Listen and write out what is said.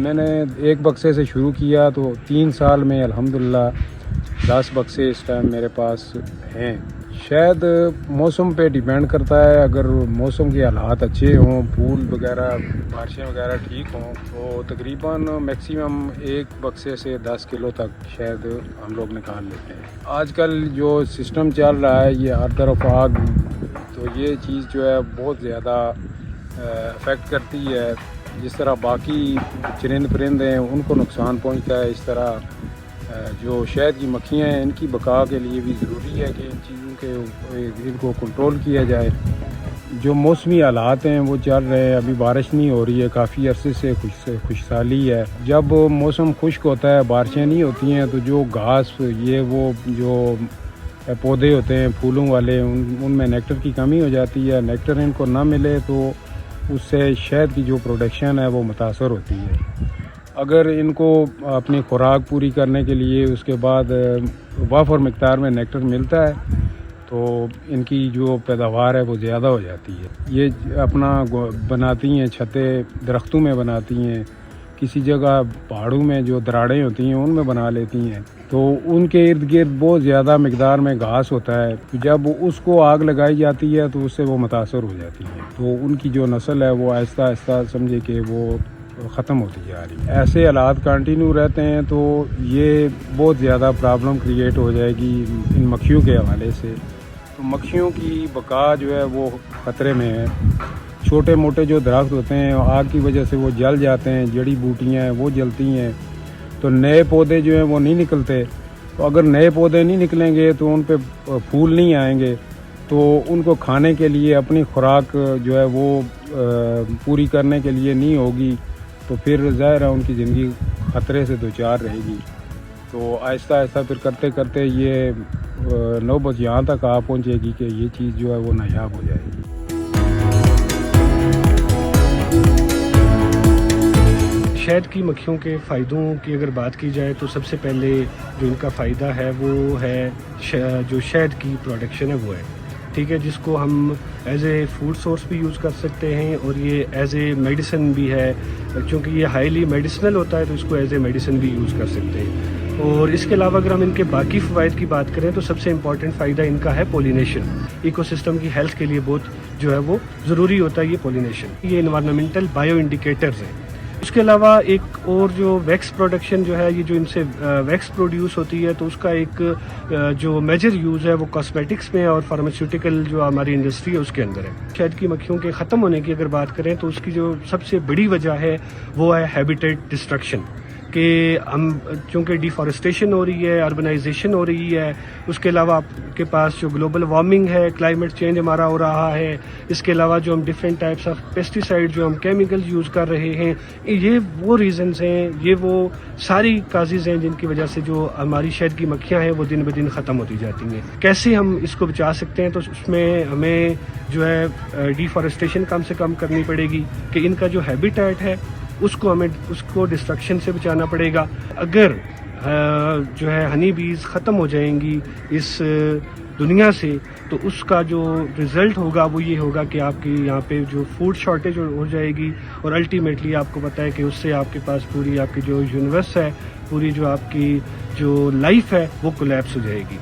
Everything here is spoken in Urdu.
میں نے ایک بکسے سے شروع کیا تو 3 سال میں الحمدللہ 10 بکسے اس ٹائم میرے پاس ہیں۔ شاید موسم پہ ڈیپینڈ کرتا ہے، اگر موسم کے حالات اچھے ہوں، پھول وغیرہ بارشیں وغیرہ ٹھیک ہوں تو تقریباً میکسیمم ایک بکسے سے 10 کلو تک شاید ہم لوگ نکال لیتے ہیں۔ آج کل جو سسٹم چل رہا ہے یہ ہر طرف آگ، تو یہ چیز جو ہے بہت زیادہ افیکٹ کرتی ہے۔ جس طرح باقی چرند پرند ہیں ان کو نقصان پہنچتا ہے، اس طرح جو شہد کی مکھیاں ہیں ان کی بقا کے لیے بھی ضروری ہے کہ ان چیزوں کے ان کو کنٹرول کیا جائے۔ جو موسمی حالات ہیں وہ چل رہے ہیں، ابھی بارش نہیں ہو رہی ہے، کافی عرصے سے خشک سالی ہے۔ جب موسم خشک ہوتا ہے، بارشیں نہیں ہوتی ہیں، تو جو گھاس وہ جو پودے ہوتے ہیں پھولوں والے ان میں نیکٹر کی کمی ہو جاتی ہے۔ نیکٹر ان کو نہ ملے تو اس سے شہد کی جو پروڈکشن ہے وہ متاثر ہوتی ہے۔ اگر ان کو اپنی خوراک پوری کرنے کے لیے اس کے بعد وافر مقدار میں نیکٹر ملتا ہے تو ان کی جو پیداوار ہے وہ زیادہ ہو جاتی ہے۔ یہ اپنا بناتی ہیں چھتیں، درختوں میں بناتی ہیں، کسی جگہ پہاڑوں میں جو دراڑیں ہوتی ہیں ان میں بنا لیتی ہیں، تو ان کے ارد گرد بہت زیادہ مقدار میں گھاس ہوتا ہے۔ جب اس کو آگ لگائی جاتی ہے تو اس سے وہ متاثر ہو جاتی ہے، تو ان کی جو نسل ہے وہ آہستہ آہستہ سمجھے کہ وہ ختم ہوتی جا رہی ہے۔ ایسے حالات کنٹینیو رہتے ہیں تو یہ بہت زیادہ پرابلم کریٹ ہو جائے گی ان مکھیوں کے حوالے سے۔ تو مکھیوں کی بقا جو ہے وہ خطرے میں ہے۔ چھوٹے موٹے جو درخت ہوتے ہیں آگ کی وجہ سے وہ جل جاتے ہیں، جڑی بوٹیاں ہیں وہ جلتی ہیں، تو نئے پودے جو ہیں وہ نہیں نکلتے۔ تو اگر نئے پودے نہیں نکلیں گے تو ان پہ پھول نہیں آئیں گے، تو ان کو کھانے کے لیے اپنی خوراک جو ہے وہ پوری کرنے کے لیے نہیں ہوگی، تو پھر ظاہر ہے ان کی زندگی خطرے سے دوچار رہے گی۔ تو آہستہ آہستہ پھر کرتے کرتے یہ نوبت یہاں تک آ پہنچے گی کہ یہ چیز جو ہے وہ نایاب ہو جائے گی۔ شہد کی مکھیوں کے فائدوں کی اگر بات کی جائے تو سب سے پہلے جو ان کا فائدہ ہے وہ ہے جو شہد کی پروڈکشن ہے وہ ہے، ٹھیک ہے، جس کو ہم ایز اے فوڈ سورس بھی یوز کر سکتے ہیں اور یہ ایز اے میڈیسن بھی ہے، چونکہ یہ ہائیلی میڈیسنل ہوتا ہے تو اس کو ایز اے میڈیسن بھی یوز کر سکتے ہیں۔ اور اس کے علاوہ اگر ہم ان کے باقی فوائد کی بات کریں تو سب سے امپورٹنٹ فائدہ ان کا ہے پولینیشن۔ ایکو سسٹم کی ہیلتھ کے لیے بہت جو ہے وہ ضروری ہوتا ہے یہ پولینیشن۔ یہ انوائرمنٹل بائیو انڈیکیٹرز ہیں۔ اس کے علاوہ ایک اور جو ویکس پروڈکشن جو ہے، یہ جو ان سے ویکس پروڈیوس ہوتی ہے تو اس کا ایک جو میجر یوز ہے وہ کاسمیٹکس میں اور فارماسیوٹیکل جو ہماری انڈسٹری ہے اس کے اندر ہے۔ شہد کی مکھیوں کے ختم ہونے کی اگر بات کریں تو اس کی جو سب سے بڑی وجہ ہے وہ ہے ہیبیٹیٹ ڈسٹرکشن، کہ ہم چونکہ ڈیفارسٹیشن ہو رہی ہے، اربنائزیشن ہو رہی ہے، اس کے علاوہ آپ کے پاس جو گلوبل وارمنگ ہے، کلائمیٹ چینج ہمارا ہو رہا ہے، اس کے علاوہ جو ہم ڈفرینٹ ٹائپس آف پیسٹیسائڈ جو ہم کیمیکلز یوز کر رہے ہیں، یہ وہ ریزنز ہیں، یہ وہ ساری کازز ہیں جن کی وجہ سے جو ہماری شہد کی مکھیاں ہیں وہ دن بہ دن ختم ہوتی جاتی ہیں۔ کیسے ہم اس کو بچا سکتے ہیں؟ تو اس میں ہمیں جو ہے ڈیفارسٹیشن کم سے کم کرنی پڑے گی، کہ ان کا جو ہیبیٹیٹ ہے اس کو ڈسٹرکشن سے بچانا پڑے گا۔ اگر جو ہے ہنی بیز ختم ہو جائیں گی اس دنیا سے تو اس کا جو رزلٹ ہوگا وہ یہ ہوگا کہ آپ کی یہاں پہ جو فوڈ شارٹیج ہو جائے گی، اور الٹیمیٹلی آپ کو پتہ ہے کہ اس سے آپ کے پاس پوری آپ کی جو یونیورس ہے، پوری جو آپ کی جو لائف ہے وہ کولیپس ہو جائے گی۔